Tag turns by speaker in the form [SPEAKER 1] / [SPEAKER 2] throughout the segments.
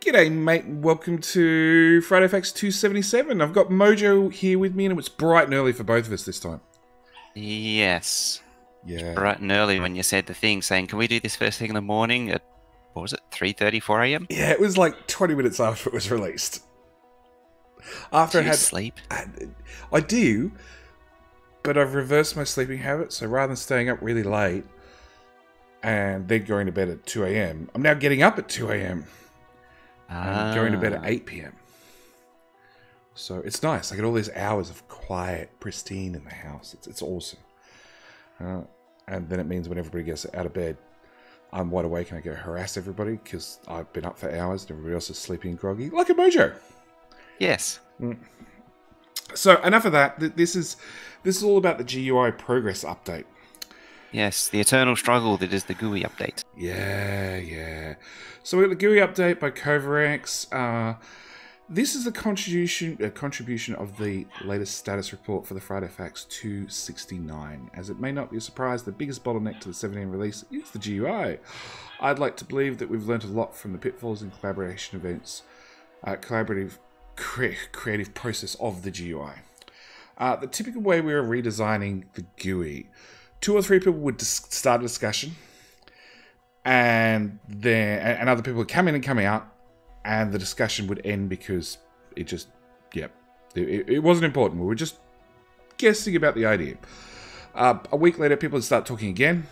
[SPEAKER 1] G'day, mate. Welcome to Friday Facts 277. I've got Mojo here with me, and it's bright and early for both of us this time.
[SPEAKER 2] Yes.
[SPEAKER 1] Yeah.
[SPEAKER 2] It's bright and early when you said the thing saying, can we do this first thing in the morning at, what was it, 3:30, 4 a.m.?
[SPEAKER 1] Yeah, it was like 20 minutes after it was released. After
[SPEAKER 2] Do you sleep?
[SPEAKER 1] I do, but I've reversed my sleeping habit, so rather than staying up really late and then going to bed at 2 a.m., I'm now getting up at 2 a.m. and going to bed at 8 p.m. So it's nice. I get all these hours of quiet, pristine in the house. It's awesome. And then it means when everybody gets out of bed, I'm wide awake and I go harass everybody because I've been up for hours and everybody else is sleeping and groggy, like a Mojo.
[SPEAKER 2] Yes.
[SPEAKER 1] So enough of that. This is all about the GUI progress update.
[SPEAKER 2] Yes, the eternal struggle that is the GUI update.
[SPEAKER 1] Yeah. So we got the GUI update by Covarex. This is the contribution of the latest status report for the Friday Facts 269. As it may not be a surprise, the biggest bottleneck to the 17 release is the GUI. I'd like to believe that we've learnt a lot from the pitfalls and collaboration events, creative process of the GUI. The typical way we are redesigning the GUI, 2 or 3 people would start a discussion, and other people would come in and come out, and the discussion would end because it wasn't important. We were just guessing about the idea. A week later, people would start talking again.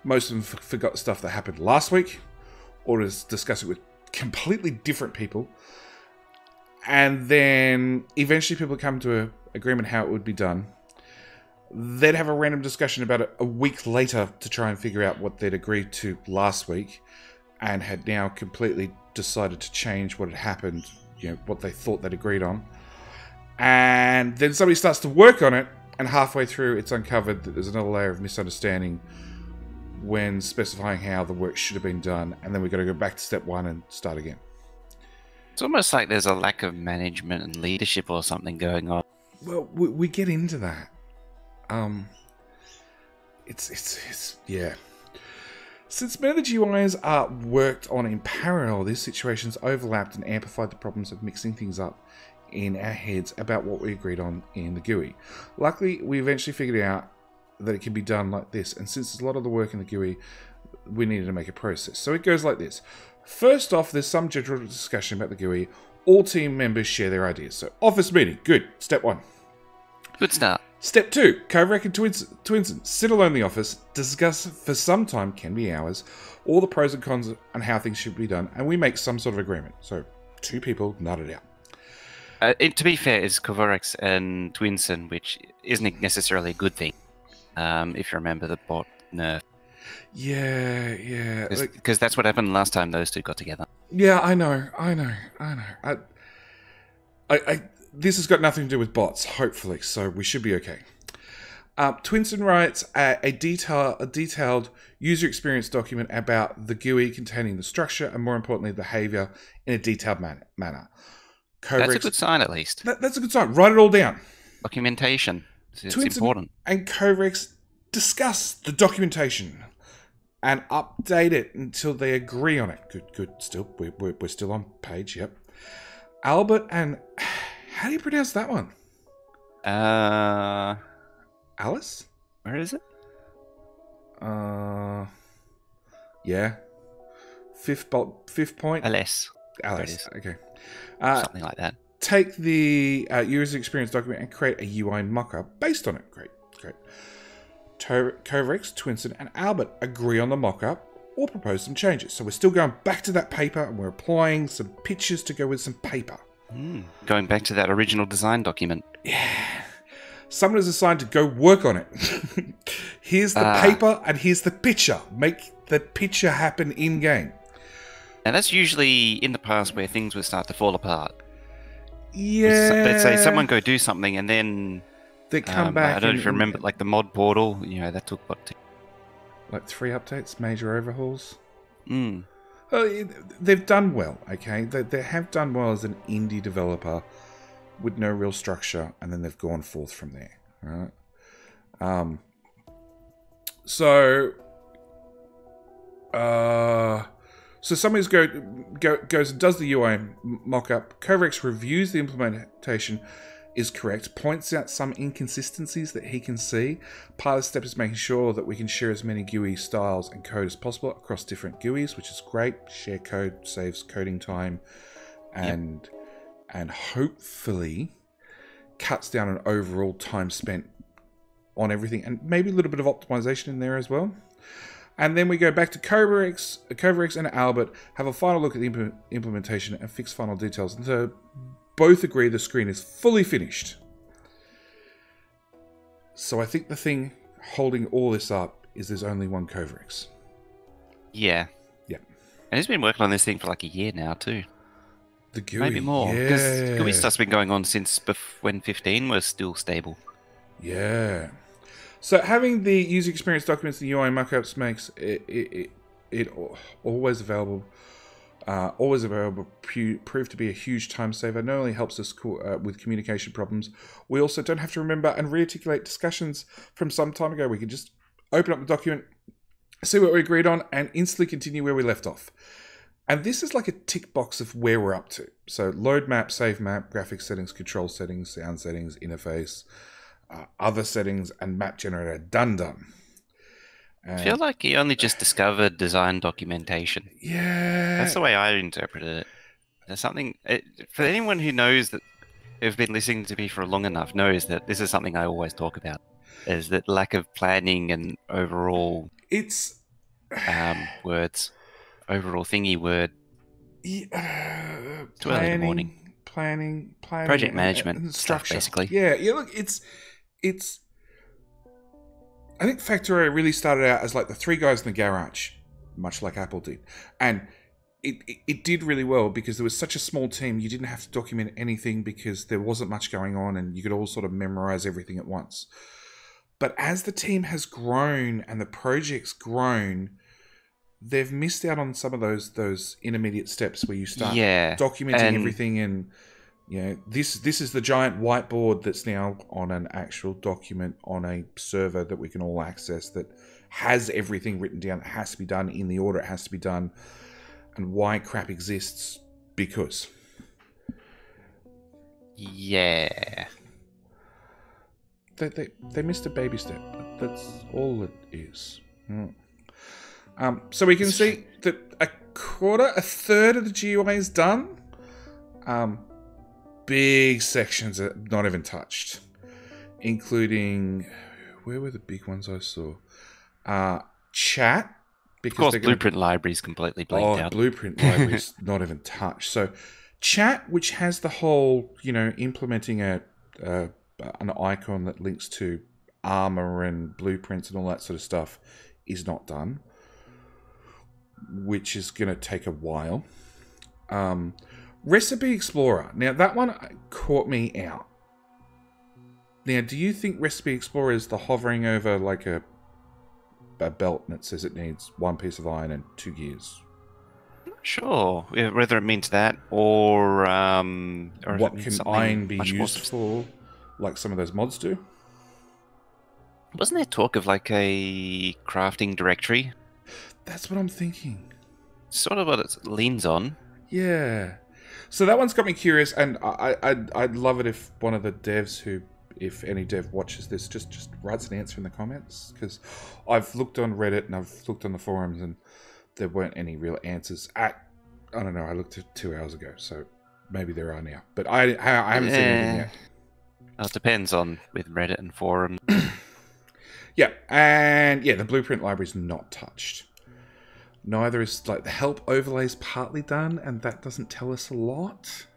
[SPEAKER 1] Most of them forgot stuff that happened last week, or to discuss it with completely different people. And then eventually people come to an agreement how it would be done. They'd have a random discussion about it a week later to try and figure out what they'd agreed to last week and had now completely decided to change what had happened, what they thought they'd agreed on. And then somebody starts to work on it, and halfway through it's uncovered that there's another layer of misunderstanding when specifying how the work should have been done, and then we've got to go back to step 1 and start again. It's
[SPEAKER 2] almost like there's a lack of management and leadership or something going on.
[SPEAKER 1] Well, we get into that. Yeah. Since many of the GUIs are worked on in parallel, these situations overlapped and amplified the problems of mixing things up in our heads about what we agreed on in the GUI. Luckily, we eventually figured out that it can be done like this, and since there's a lot of the work in the GUI, we needed to make a process. So it goes like this. First off, there's some general discussion about the GUI. All team members share their ideas. So, office meeting. Good. Step 1.
[SPEAKER 2] Good start.
[SPEAKER 1] Step 2. Coverec and Twinson sit alone in the office, discuss for some time, can be hours, all the pros and cons and how things should be done, and we make some sort of agreement. So, 2 people nut it out.
[SPEAKER 2] To be fair, it's Covarex and Twinson, which isn't necessarily a good thing, if you remember the bot nerf.
[SPEAKER 1] Yeah.
[SPEAKER 2] Because that's what happened last time those 2 got together.
[SPEAKER 1] Yeah, I know. This has got nothing to do with bots, hopefully, so we should be okay. Twinson writes a detailed user experience document about the GUI containing the structure and, more importantly, behavior in a detailed manner.
[SPEAKER 2] That's a good sign, at least.
[SPEAKER 1] That's a good sign. Write it all down.
[SPEAKER 2] Documentation. It's
[SPEAKER 1] Twinson
[SPEAKER 2] important.
[SPEAKER 1] And Covarex discuss the documentation and update it until they agree on it. Good. Still, we're still on page. Yep. Albert and how do you pronounce that one? Alice?
[SPEAKER 2] Where is it?
[SPEAKER 1] Yeah. Fifth point.
[SPEAKER 2] Alice.
[SPEAKER 1] Okay.
[SPEAKER 2] Something like that.
[SPEAKER 1] Take the user experience document and create a UI mockup based on it. Great. Covarex, Twinson, and Albert agree on the mockup or propose some changes. So we're still going back to that paper and we're applying some pictures to go with some paper.
[SPEAKER 2] Going back to that original design document.
[SPEAKER 1] Yeah. Someone is assigned to go work on it. Here's the paper and here's the picture. Make the picture happen in-game.
[SPEAKER 2] And that's usually in the past where things would start to fall apart.
[SPEAKER 1] Yeah.
[SPEAKER 2] Let's say someone go do something and then
[SPEAKER 1] they come back.
[SPEAKER 2] I don't know if you remember, like the mod portal, that took what?
[SPEAKER 1] Like 3 updates, major overhauls. They've done well, okay? They have done well as an indie developer with no real structure, and then they've gone forth from there, right? So someone goes and does the UI mock-up. Kovarex reviews the implementation is correct, points out some inconsistencies that he can see. Part of the step is making sure that we can share as many GUI styles and code as possible across different GUIs, which is great. Share code saves coding time and hopefully cuts down on overall time spent on everything, and maybe a little bit of optimization in there as well. And then we go back to Kovarex and Albert, have a final look at the implementation and fix final details. And so both agree the screen is fully finished. So I think the thing holding all this up is there's only one Kovarex.
[SPEAKER 2] Yeah.
[SPEAKER 1] Yeah.
[SPEAKER 2] And he's been working on this thing for like a year now too.
[SPEAKER 1] The GUI.
[SPEAKER 2] Maybe more. Because
[SPEAKER 1] yeah.
[SPEAKER 2] GUI stuff's been going on since when 15 was still stable.
[SPEAKER 1] Yeah. So having the user experience documents, the UI mockups makes it always available. Prove to be a huge time saver. Not only helps us with communication problems, we also don't have to remember and rearticulate discussions from some time ago. We can just open up the document, see what we agreed on, and instantly continue where we left off. And this is like a tick box of where we're up to. So load map, save map, graphics settings, control settings, sound settings, interface, other settings, and map generator. Done.
[SPEAKER 2] I feel like he only just discovered design documentation.
[SPEAKER 1] Yeah.
[SPEAKER 2] That's the way I interpreted it. There's something... for anyone who knows that, who've been listening to me for long enough, knows that this is something I always talk about. Is that lack of planning and overall...
[SPEAKER 1] It's...
[SPEAKER 2] words. Overall thingy word.
[SPEAKER 1] Yeah,
[SPEAKER 2] Too early in the morning.
[SPEAKER 1] Planning.
[SPEAKER 2] Project management
[SPEAKER 1] and
[SPEAKER 2] structure, basically.
[SPEAKER 1] Yeah, look, it's... I think Factorio really started out as like the three guys in the garage, much like Apple did. And it did really well because there was such a small team, you didn't have to document anything because there wasn't much going on and you could all sort of memorize everything at once. But as the team has grown and the project's grown, they've missed out on some of those intermediate steps where you start documenting everything, and this is the giant whiteboard that's now on an actual document on a server that we can all access that has everything written down that has to be done in the order it has to be done, and why crap exists because.
[SPEAKER 2] Yeah.
[SPEAKER 1] They missed a baby step. That's all it is. So we can see that a third of the GUI is done. Big sections are not even touched, including, where were the big ones I saw? Chat. Because
[SPEAKER 2] of course, Blueprint Library's completely blanked out.
[SPEAKER 1] Blueprint Library's not even touched. So Chat, which has the whole, implementing an icon that links to Armor and blueprints and all that sort of stuff, is not done, which is going to take a while. Recipe Explorer. Now, that one caught me out. Now, do you think Recipe Explorer is the hovering over like a belt and it says it needs 1 piece of iron and 2 gears?
[SPEAKER 2] Sure. Whether it means that or
[SPEAKER 1] what can iron be used for, like some of those mods do?
[SPEAKER 2] Wasn't there talk of like a crafting directory?
[SPEAKER 1] That's what I'm thinking.
[SPEAKER 2] Sort of what it leans on.
[SPEAKER 1] Yeah. So that one's got me curious, and I'd love it if one of the devs if any dev watches this, just writes an answer in the comments, because I've looked on Reddit and I've looked on the forums and there weren't any real answers I don't know, I looked at 2 hours ago, so maybe there are now. But I haven't seen anything yet.
[SPEAKER 2] Well, it depends on with Reddit and forums.
[SPEAKER 1] Yeah, and the Blueprint Library's not touched. Neither is, like, the help overlay's partly done, and that doesn't tell us a lot.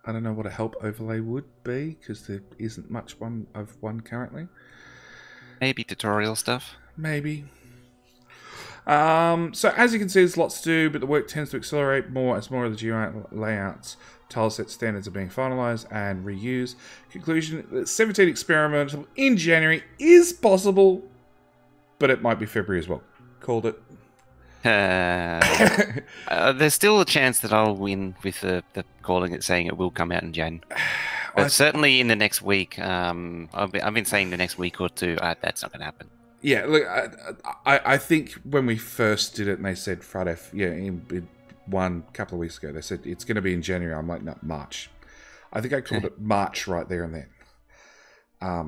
[SPEAKER 1] I don't know what a help overlay would be, because there isn't much of one currently.
[SPEAKER 2] Maybe tutorial stuff.
[SPEAKER 1] Maybe. So as you can see, there's lots to do, but the work tends to accelerate more as more of the GUI layouts, tileset standards are being finalized and reused. Conclusion, that 17 experimental in January is possible, but it might be February as well. Called it.
[SPEAKER 2] There's still a chance that I'll win with the calling it, saying it will come out in Jan. But certainly in the next week. I've been saying the next week or two, that's not going to happen.
[SPEAKER 1] Yeah, look, I think when we first did it and they said Friday, in one couple of weeks ago, they said it's going to be in January. I'm like, no, March. I think I called it March right there and then.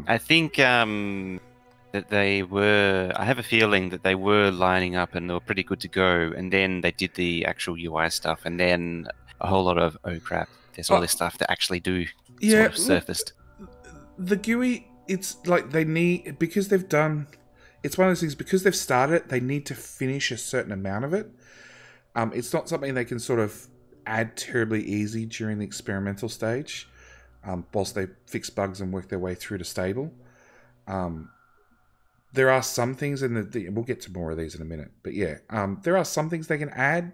[SPEAKER 2] I think that they were. I have a feeling that they were lining up and they were pretty good to go, and then they did the actual UI stuff, and then a whole lot of oh crap, there's all this stuff to actually do. Sort of surfaced.
[SPEAKER 1] The GUI, it's like they need, because they've done. It's one of those things, because they've started it, they need to finish a certain amount of it. It's not something they can sort of add terribly easy during the experimental stage, whilst they fix bugs and work their way through to stable. There are some things in we'll get to more of these in a minute, but yeah, there are some things they can add,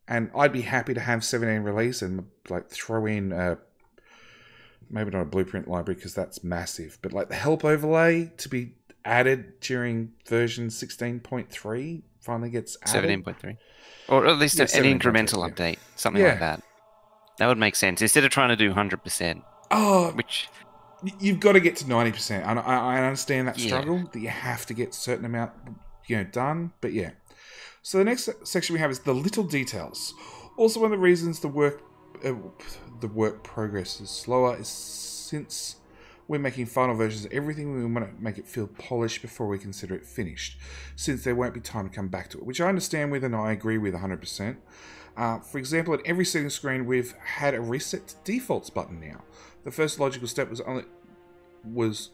[SPEAKER 1] and I'd be happy to have 17 release and like throw in maybe not a blueprint library because that's massive, but like the help overlay to be added during version 16.3 finally gets added.
[SPEAKER 2] 17.3. Or at least an incremental update, something like that. That would make sense. Instead of trying to do 100%.
[SPEAKER 1] Oh,
[SPEAKER 2] which
[SPEAKER 1] you've got to get to 90%. I understand that struggle, that you have to get a certain amount done, but yeah. So the next section we have is the little details. Also, one of the reasons the work progress is slower is since we're making final versions of everything, we want to make it feel polished before we consider it finished, since there won't be time to come back to it, which I understand with and I agree with 100%. For example, at every setting screen, we've had a reset to defaults button now. The first logical step was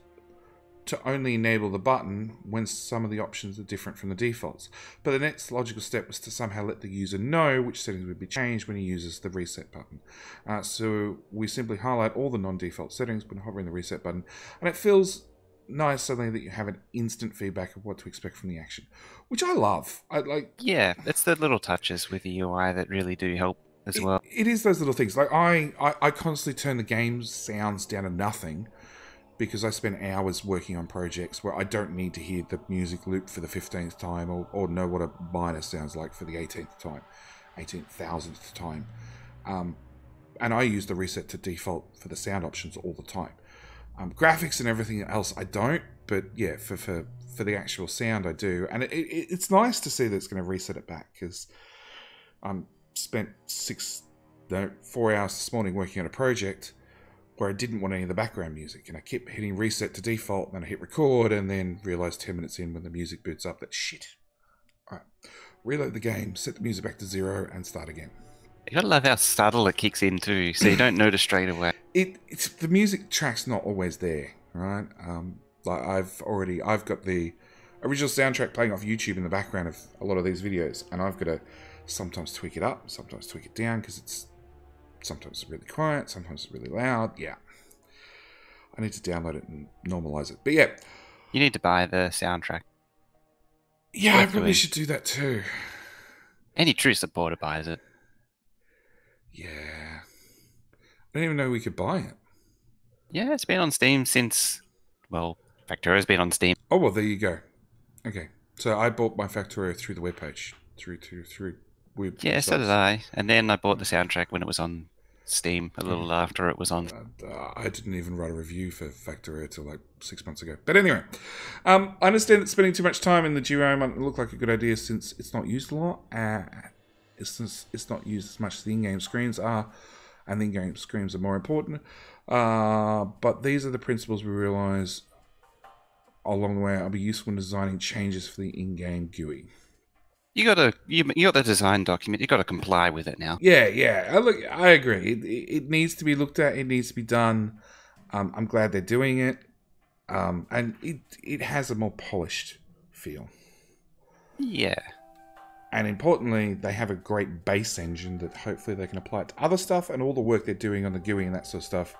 [SPEAKER 1] to only enable the button when some of the options are different from the defaults. But the next logical step was to somehow let the user know which settings would be changed when he uses the reset button. So we simply highlight all the non-default settings when hovering the reset button, and it feels nice suddenly that you have an instant feedback of what to expect from the action, which I love.
[SPEAKER 2] Yeah, it's the little touches with the UI that really do help as well.
[SPEAKER 1] It is those little things. Like I constantly turn the game sounds down to nothing, because I spend hours working on projects where I don't need to hear the music loop for the 15th time or know what a minor sounds like for the 18th time, 18,000th time. And I use the reset to default for the sound options all the time. Graphics and everything else I don't, but yeah, for the actual sound I do. And it's nice to see that it's going to reset it back, because I spent 4 hours this morning working on a project where I didn't want any of the background music, and I kept hitting reset to default, and then I hit record, and then realized 10 minutes in when the music boots up that shit. Alright, reload the game, set the music back to 0, and start again.
[SPEAKER 2] You gotta love how subtle it kicks in too, so you don't notice straight away.
[SPEAKER 1] It's the music track's not always there, right? Like I've got the original soundtrack playing off YouTube in the background of a lot of these videos, and I've got to sometimes tweak it up, sometimes tweak it down, because it's sometimes really quiet, sometimes it's really loud. Yeah. I need to download it and normalize it. But yeah.
[SPEAKER 2] You need to buy the soundtrack.
[SPEAKER 1] Yeah, I probably should do that too.
[SPEAKER 2] Any true supporter buys it.
[SPEAKER 1] Yeah. I didn't even know we could buy it.
[SPEAKER 2] Yeah, it's been on Steam since, well, Factorio's been on Steam.
[SPEAKER 1] Oh, well, there you go. Okay. So I bought my Factorio through the webpage. Through
[SPEAKER 2] yeah, so did I. And then I bought the soundtrack when it was on Steam a little after it was on.
[SPEAKER 1] I didn't even write a review for Factorio till like 6 months ago. But anyway, I understand that spending too much time in the GUI might look like a good idea since it's not used a lot. It's not used as much as the in-game screens are, and the in-game screens are more important. But these are the principles we realize along the way will be useful in designing changes for the in-game GUI.
[SPEAKER 2] You got the design document. You got to comply with it now.
[SPEAKER 1] Yeah. Look, I agree. It needs to be looked at. It needs to be done. I'm glad they're doing it, and it has a more polished feel.
[SPEAKER 2] Yeah.
[SPEAKER 1] And importantly, they have a great base engine that hopefully they can apply it to other stuff, and all the work they're doing on the GUI and that sort of stuff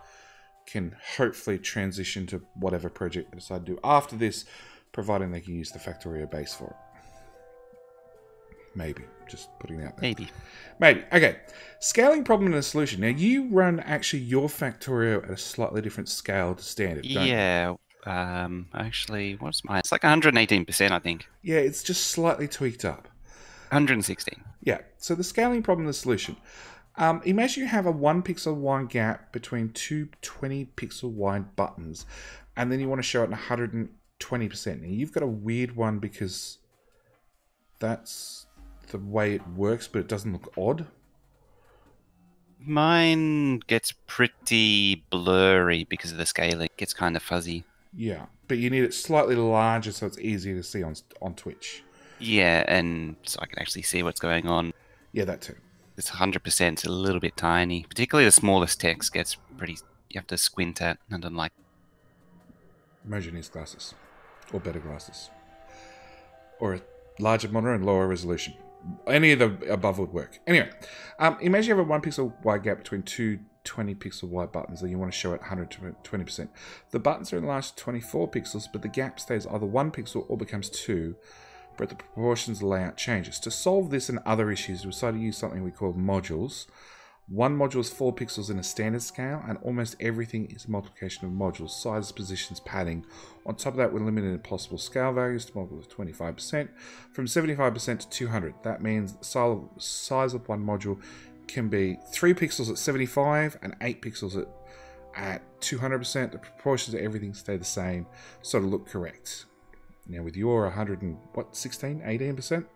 [SPEAKER 1] can hopefully transition to whatever project they decide to do after this, providing they can use the Factorio base for it. Maybe. Just putting it out there. Maybe. Okay. Scaling problem and a solution. Now, you run actually your Factorio at a slightly different scale to standard, don't you?
[SPEAKER 2] Yeah. Actually, what's mine? It's like 118%, I think.
[SPEAKER 1] Yeah, it's just slightly tweaked up.
[SPEAKER 2] 116.
[SPEAKER 1] Yeah. So the scaling problem and the solution. Imagine you have a 1 pixel wide gap between two 20 pixel wide buttons, and then you want to show it in 20%. Now, you've got a weird one because that's the way it works, but it doesn't look odd.
[SPEAKER 2] Mine gets pretty blurry because of the scaling. It gets kind of fuzzy.
[SPEAKER 1] Yeah, but you need it slightly larger so it's easier to see on Twitch.
[SPEAKER 2] Yeah, and so I can actually see what's going on.
[SPEAKER 1] Yeah, that too.
[SPEAKER 2] This 100% is a little bit tiny. Particularly the smallest text gets pretty... You have to squint at, and I don't like...
[SPEAKER 1] Mojo needs glasses. Or better glasses. Or a larger monitor and lower resolution. Any of the above would work. Anyway, imagine you have a 1 pixel wide gap between two 20 pixel wide buttons and you want to show it 120%. The buttons are enlarged to 24 pixels, but the gap stays either 1 pixel or becomes 2, but the proportions of the layout changes. To solve this and other issues, we decided to use something we call modules. One module is 4 pixels in a standard scale, and almost everything is a multiplication of modules, size, positions, padding. On top of that, we're limited possible scale values to multiples of 25%, from 75% to 200. That means the size of one module can be 3 pixels at 75 and 8 pixels at 200%. The proportions of everything stay the same, so to look correct. Now with your 18%?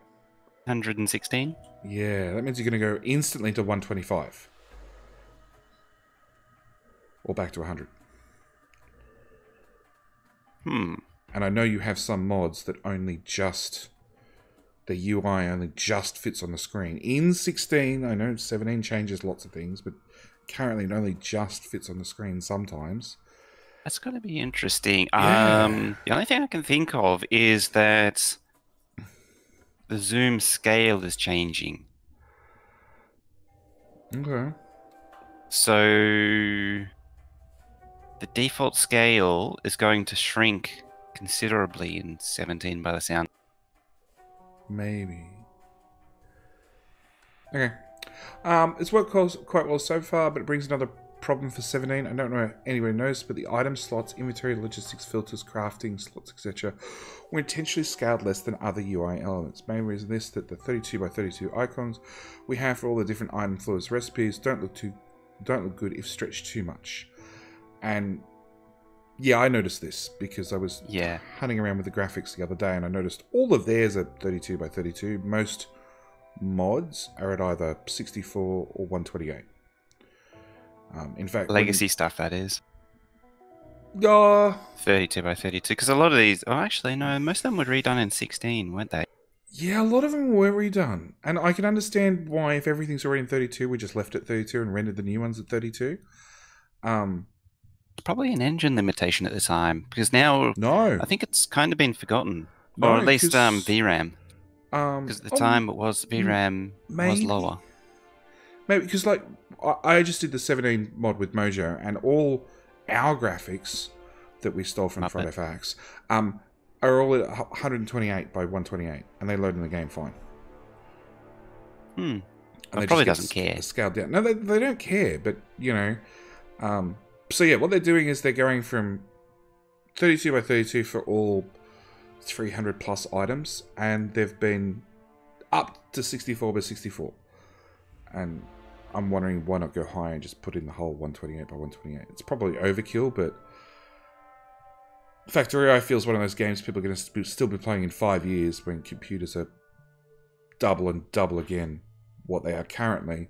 [SPEAKER 2] 116?
[SPEAKER 1] Yeah, that means you're going to go instantly to 125. Or back to 100. And I know you have some mods that only just... The UI only just fits on the screen. In 16, I know 17 changes lots of things, but currently it only just fits on the screen sometimes.
[SPEAKER 2] That's going to be interesting.
[SPEAKER 1] Yeah.
[SPEAKER 2] The only thing I can think of is that the zoom scale is changing.
[SPEAKER 1] Okay.
[SPEAKER 2] So the default scale is going to shrink considerably in 17 by the sound.
[SPEAKER 1] Maybe. Okay. It's worked quite well so far, but it brings another problem for 17. I don't know if anybody knows, but the item slots, inventory, logistics, filters, crafting, slots, etc. were intentionally scaled less than other UI elements. Main reason this that the 32 by 32 icons we have for all the different item floors recipes don't look good if stretched too much. And yeah, I noticed this because I was hunting around with the graphics the other day, and I noticed all of theirs are 32 by 32. Most mods are at either 64 or 128. In fact,
[SPEAKER 2] legacy stuff, that is.
[SPEAKER 1] 32
[SPEAKER 2] by 32, because a lot of these... Oh, actually, no, most of them were redone in 16, weren't they?
[SPEAKER 1] Yeah, a lot of them were redone. And I can understand why, if everything's already in 32, we just left it 32 and rendered the new ones at 32.
[SPEAKER 2] It's probably an engine limitation at the time, because now...
[SPEAKER 1] No.
[SPEAKER 2] I think it's kind of been forgotten.
[SPEAKER 1] No,
[SPEAKER 2] or at least VRAM. Because at the time it was VRAM was lower.
[SPEAKER 1] Maybe, because like, I just did the 17 mod with Mojo, and all our graphics that we stole from Friday Facts are all at 128 by 128, and they load in the game fine.
[SPEAKER 2] And
[SPEAKER 1] it
[SPEAKER 2] probably doesn't care.
[SPEAKER 1] Scaled down. No, they don't care, but, you know. So yeah, what they're doing is they're going from 32 by 32 for all 300 plus items, and they've been up to 64 by 64. And I'm wondering why not go higher and just put in the whole 128 by 128. It's probably overkill, but Factorio feels one of those games people are going to still be playing in 5 years when computers are double and double again what they are currently,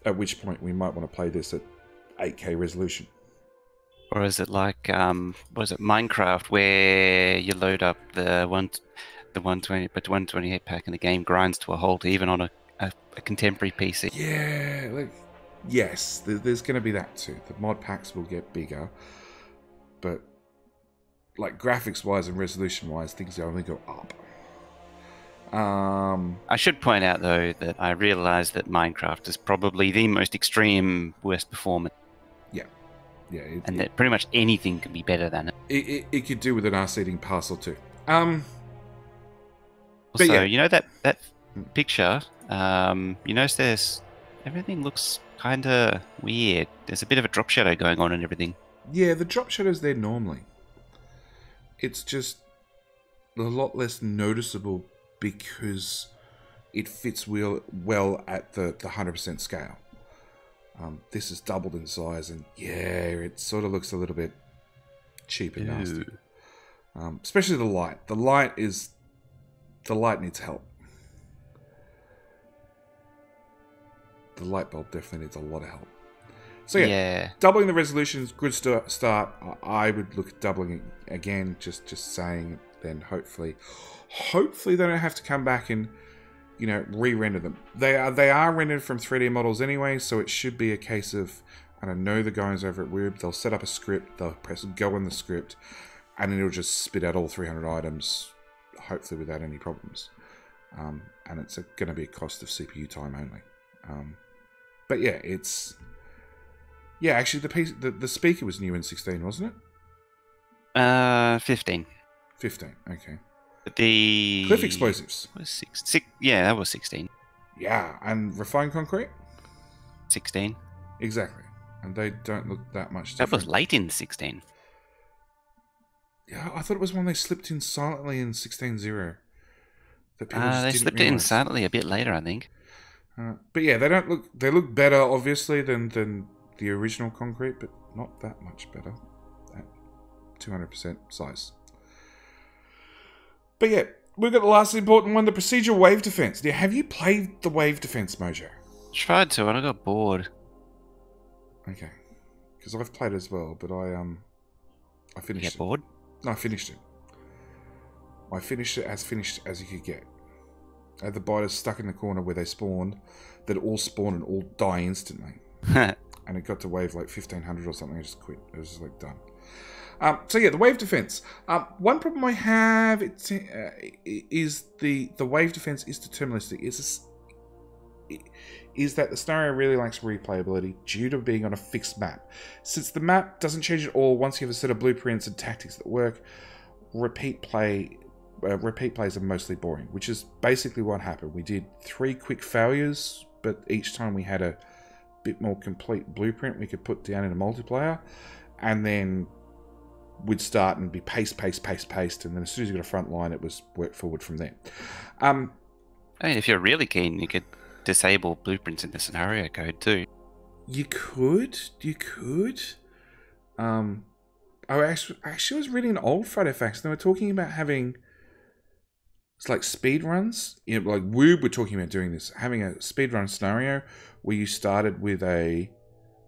[SPEAKER 1] at which point we might want to play this at 8K resolution.
[SPEAKER 2] Or is it like, was it Minecraft, where you load up the 120 but 128 pack and the game grinds to a halt even on a contemporary PC?
[SPEAKER 1] Yeah, like, yes, there's going to be that too. The mod packs will get bigger, but like graphics-wise and resolution-wise, things only go up.
[SPEAKER 2] I should point out though that I realised that Minecraft is probably the most extreme worst performance.
[SPEAKER 1] Yeah,
[SPEAKER 2] and that pretty much anything can be better than it.
[SPEAKER 1] It could do with an arse-eating parcel too.
[SPEAKER 2] Also,
[SPEAKER 1] yeah.
[SPEAKER 2] You know that picture, you notice everything looks kind of weird. There's a bit of a drop shadow going on and everything.
[SPEAKER 1] Yeah, the drop shadow's there normally. It's just a lot less noticeable because it fits well at the 100% scale. This is doubled in size, and yeah, it sort of looks a little bit cheap and nasty. Especially the light. The light needs help. The light bulb definitely needs a lot of help. So yeah, doubling the resolution is a good start. I would look at doubling it again, just saying. Then hopefully they don't have to come back and re-render them. They are rendered from 3D models anyway, so it should be a case of, and I know the guys over at Woob, they'll set up a script, they'll press go in the script, and it'll just spit out all 300 items, hopefully without any problems. And it's going to be a cost of CPU time only. But yeah, actually the speaker was new in 16, wasn't
[SPEAKER 2] it? 15.
[SPEAKER 1] 15, okay.
[SPEAKER 2] The
[SPEAKER 1] Cliff explosives
[SPEAKER 2] was 6. Yeah, that was 16.
[SPEAKER 1] Yeah, and refined concrete
[SPEAKER 2] 16.
[SPEAKER 1] Exactly, and they don't look that much different.
[SPEAKER 2] That was late in 16.
[SPEAKER 1] Yeah, I thought it was when they slipped in silently in 16.0.
[SPEAKER 2] They slipped it in silently a bit later, I think.
[SPEAKER 1] But yeah, they look better obviously than the original concrete, but not that much better at 200% size. But yeah, we've got the last important one, the procedural wave defense. Now, have you played the wave defense, Mojo?
[SPEAKER 2] Tried to, and I got bored.
[SPEAKER 1] Okay, because I've played as well, but I finished it.
[SPEAKER 2] Get bored?
[SPEAKER 1] No, I finished it. I finished it as you could get. I had the biters stuck in the corner where they spawned, that all spawn and all die instantly. And it got to wave like 1500 or something. I just quit. It was just like done. So yeah, the wave defense. One problem I have is the wave defense is deterministic. Is that the scenario really likes replayability due to being on a fixed map. Since the map doesn't change at all once you have a set of blueprints and tactics that work, repeat plays are mostly boring, which is basically what happened. We did 3 quick failures, but each time we had a bit more complete blueprint we could put down in a multiplayer, and then we'd start and be paste, and then as soon as you got a front line, it was work forward from there.
[SPEAKER 2] I mean, if you're really keen, you could disable blueprints in the scenario code too.
[SPEAKER 1] You could. I actually was reading an old Friday Facts, and they were talking about having like speed runs. Like Woob were talking about doing this, having a speed run scenario where you started with a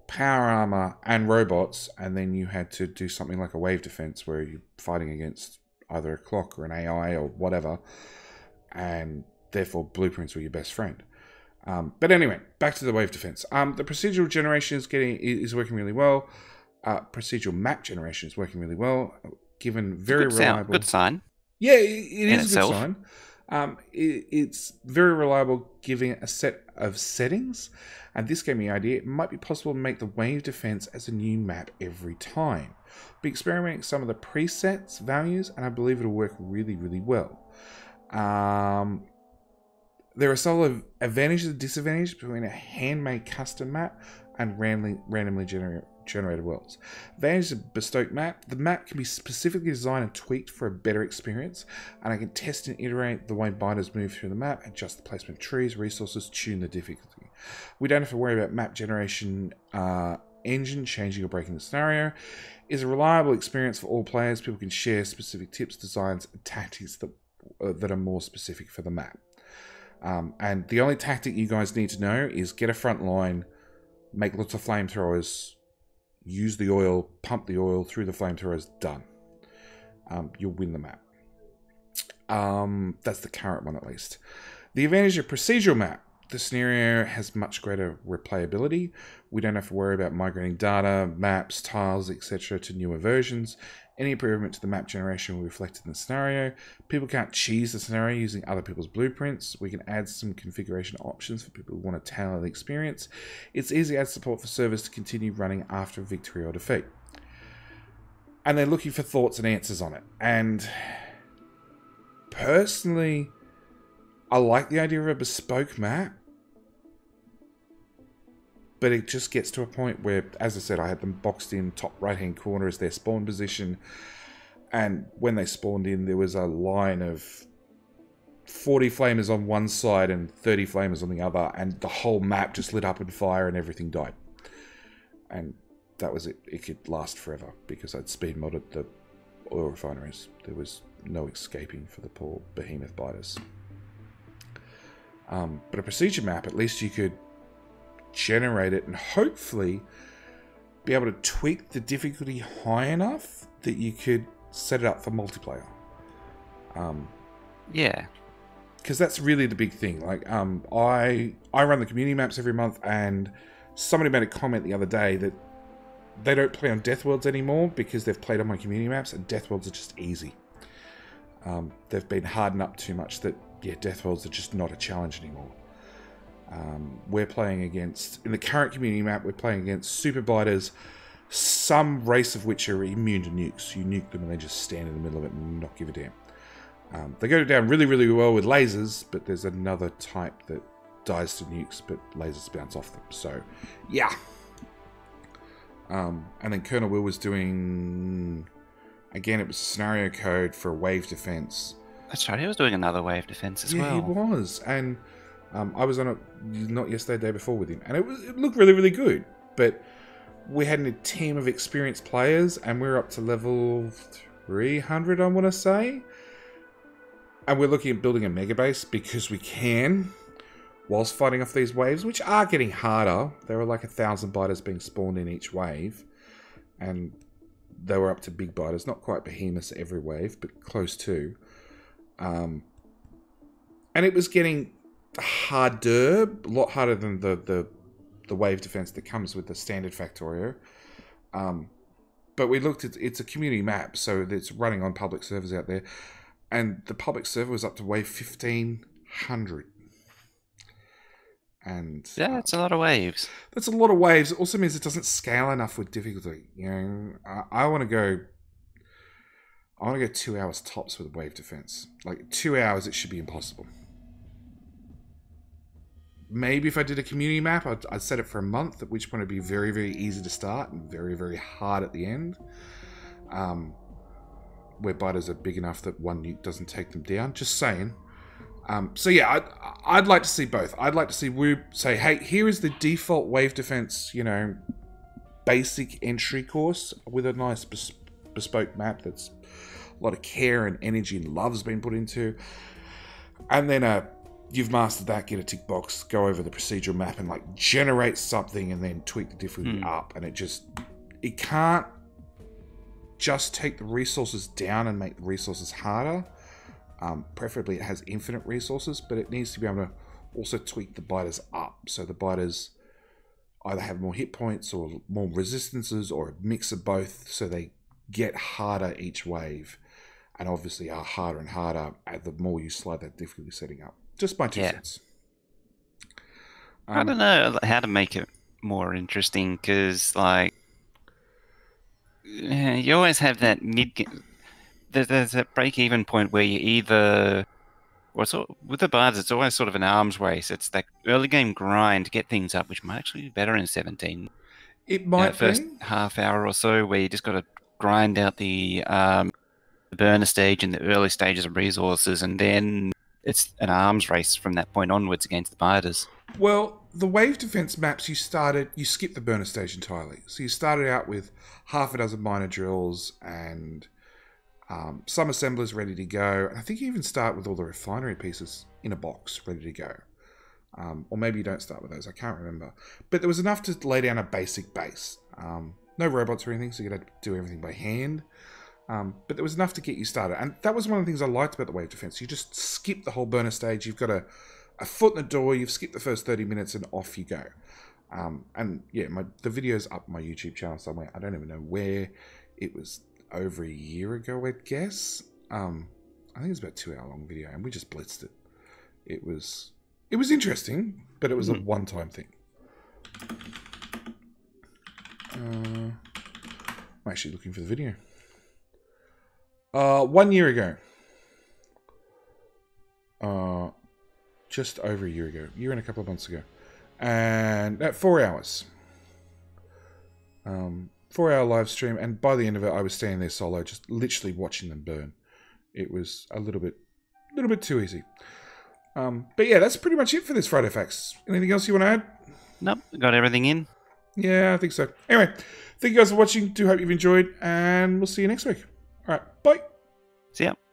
[SPEAKER 1] power armor and robots, and then you had to do something like a wave defense where you're fighting against either a clock or an AI or whatever, and therefore blueprints were your best friend. But anyway, back to the wave defense. The procedural generation is working really well. Procedural map generation is working really well, given very reliable.
[SPEAKER 2] Good sign.
[SPEAKER 1] Yeah, it is a good sign. It's very reliable, giving it a set of settings, and this gave me the idea it might be possible to make the wave defense as a new map every time. Be experimenting with some of the presets values, and I believe it'll work really, really well. There are several advantages and disadvantages between a handmade custom map and randomly generated worlds. Advantage of bespoke map. The map can be specifically designed and tweaked for a better experience, and I can test and iterate the way biters move through the map, adjust the placement of trees, resources, tune the difficulty. We don't have to worry about map generation engine changing or breaking the scenario. It's a reliable experience for all players. People can share specific tips, designs, and tactics that are more specific for the map. And the only tactic you guys need to know is get a front line, make lots of flamethrowers, use the oil, pump the oil through the flamethrowers, done. You'll win the map. That's the current one at least. The advantage of procedural map. The scenario has much greater replayability. We don't have to worry about migrating data, maps, tiles, etc. to newer versions. Any improvement to the map generation will be reflected in the scenario. People can't cheese the scenario using other people's blueprints. We can add some configuration options for people who want to tailor the experience. It's easy to add support for servers to continue running after victory or defeat. And they're looking for thoughts and answers on it. And personally, I like the idea of a bespoke map. But it just gets to a point where, as I said, I had them boxed in top right-hand corner as their spawn position. And when they spawned in, there was a line of 40 flamers on one side and 30 flamers on the other. And the whole map just lit up in fire and everything died. And that was it. It could last forever because I'd speed modded the oil refineries. There was no escaping for the poor behemoth biters. But a procedure map, at least you could generate it and hopefully be able to tweak the difficulty high enough that you could set it up for multiplayer.
[SPEAKER 2] Yeah.
[SPEAKER 1] Because that's really the big thing. Like, I run the community maps every month, and somebody made a comment the other day that they don't play on Death Worlds anymore because they've played on my community maps, and Death Worlds are just easy. They've been hardened up too much that, yeah, Death Worlds are just not a challenge anymore. We're playing against, in the current community map, we're playing against super biters, some race of which are immune to nukes. You nuke them and they just stand in the middle of it and not give a damn. They go down really, really well with lasers, but there's another type that dies to nukes, but lasers bounce off them. So, yeah. And then Colonel Will was doing, again, it was scenario code for wave defense.
[SPEAKER 2] That's right, he was doing another wave defense as well.
[SPEAKER 1] Yeah, he was. And I was on it, not yesterday, the day before with him. And it looked really, really good. But we had a team of experienced players, and we're up to level 300, I want to say. And we're looking at building a mega base because we can, whilst fighting off these waves, which are getting harder. There were like 1,000 biters being spawned in each wave. And they were up to big biters. Not quite behemoths every wave, but close to. And it was getting harder, a lot harder than the wave defense that comes with the standard Factorio. But we looked at, it's a community map, so it's running on public servers out there. And the public server was up to wave 1,500. And
[SPEAKER 2] yeah, it's a lot of waves.
[SPEAKER 1] That's a lot of waves. It also means it doesn't scale enough with difficulty. You know, I want to go 2 hours tops with wave defense. Like 2 hours, it should be impossible. Maybe if I did a community map, I'd set it for a month, at which point it'd be very, very easy to start and very, very hard at the end. Where biters are big enough that one nuke doesn't take them down. Just saying. So yeah, I'd like to see both. I'd like to see Woo say, hey, here is the default wave defense, you know, basic entry course with a nice bespoke map that's a lot of care and energy and love's been put into. And then you've mastered that, get a tick box, go over the procedural map and like generate something and then tweak the difficulty up. And it can't just take the resources down and make the resources harder. Preferably it has infinite resources, but it needs to be able to also tweak the biters up. So the biters either have more hit points or more resistances or a mix of both, so they get harder each wave and obviously are harder and harder the more you slide that difficulty setting up. Just my 2 cents.
[SPEAKER 2] I don't know how to make it more interesting because, like, you always have that there's that break-even point where you either, with the bards, it's always sort of an arms race. It's that early game grind to get things up, which might actually be better in 17.
[SPEAKER 1] It might be.
[SPEAKER 2] First half hour or so, where you just got to grind out the burner stage and the early stages of resources, and then it's an arms race from that point onwards against the biters.
[SPEAKER 1] Well, the wave defense maps, you skip the burner stage entirely. So you started out with half a dozen minor drills and some assemblers ready to go. And I think you even start with all the refinery pieces in a box ready to go. Or maybe you don't start with those, I can't remember. But there was enough to lay down a basic base. No robots or anything, so you had to do everything by hand. But there was enough to get you started. And that was one of the things I liked about the wave defense. You just skip the whole burner stage. You've got a foot in the door, you've skipped the first 30 minutes and off you go. And yeah, the video's up on my YouTube channel somewhere. I don't even know where. It was over a year ago, I'd guess. I think it was about a 2 hour long video and we just blitzed it. It was interesting, but it was a one-time thing. I'm actually looking for the video. 1 year ago. Just over a year ago. A year and a couple of months ago. And at 4 hours. 4 hour live stream. And by the end of it, I was standing there solo, just literally watching them burn. It was a little bit too easy. But yeah, that's pretty much it for this Friday Facts. Anything else you want to add?
[SPEAKER 2] Nope, got everything in.
[SPEAKER 1] Yeah, I think so. Anyway, thank you guys for watching. Do hope you've enjoyed, and we'll see you next week. All right, bye.
[SPEAKER 2] See ya.